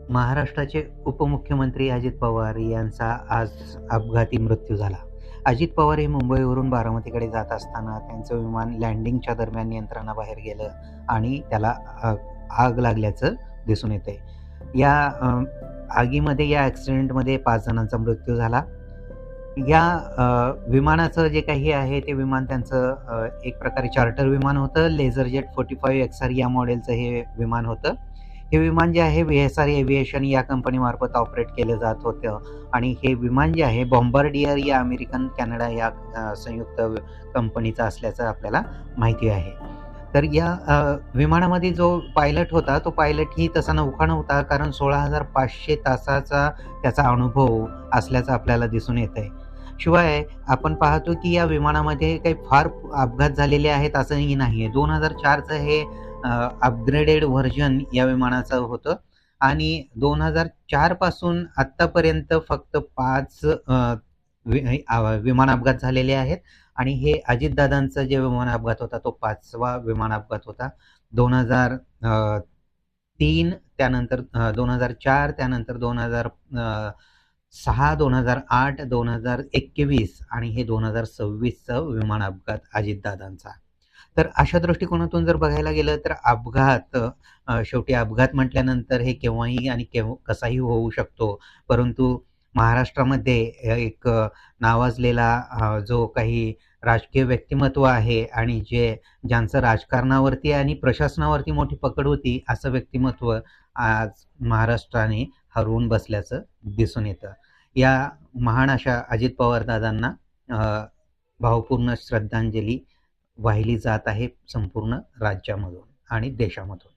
महाराष्ट्राचे उपमुख्यमंत्री अजित पवार यांचा आज अपघाती मृत्यू झाला. अजित पवार हे मुंबईवरून बारामतीकडे जात असताना त्यांचं विमान लँडिंगच्या दरम्यान नियंत्रणाबाहेर गेलं आणि त्याला आग लागल्याचं दिसून येतंय. या आगीमध्ये या ॲक्सिडेंटमध्ये 5 जणांचा मृत्यू झाला. या विमानाचं जे काही आहे ते विमान त्यांचं एक प्रकारे चार्टर विमान होतं. लेझरजेट 45 XR या मॉडेलचं हे विमान होतं. हे विमान जे आहे VSR एव्हिएशन या कंपनीमार्फत ऑपरेट केलं जात होतं आणि हे विमान जे आहे बॉम्बार्डियर या अमेरिकन कॅनडा या संयुक्त कंपनीचं असल्याचं आपल्याला माहिती आहे. तर या विमानामध्ये जो पायलट होता तो पायलटही तसा नौका नव्हता, कारण 16,500 तासाचा त्याचा अनुभव असल्याचं आपल्याला दिसून येतंय. शिवाय आपण पाहतो की या विमानामध्ये काही फार अपघात झालेले आहेत असंही नाहीये. 2004चं हे अपग्रेडेड व्हर्जन या विमानाचं होतं आणि 2004 पासून आत्तापर्यंत फक्त 5 विमान अपघात झालेले आहेत आणि हे अजितदादांचा जे विमान अपघात होता तो 5वा विमान अपघात होता. 2003 त्यानंतर 2004 त्यानंतर 2006 2008 2021 आणि हे 2026चा विमान अपघात अजितदादांचा. तर अशा दृष्टिकोनातून जर बघायला गेलं तर अपघात शेवटी अपघात म्हटल्यानंतर हे केव्हाही आणि कसाही होऊ शकतो. परंतु महाराष्ट्रामध्ये एक नावाजलेला जो काही राजकीय व्यक्तिमत्व आहे आणि ज्यांचं राजकारणावरती आणि प्रशासनावरती मोठी पकड होती, असं व्यक्तिमत्व आज महाराष्ट्राने हरवून बसल्याचं दिसून येतं. या महान अशा अजित पवार दादांना भावपूर्ण श्रद्धांजली वाहिली जात आहे संपूर्ण राज्यामधून आणि देशामधून.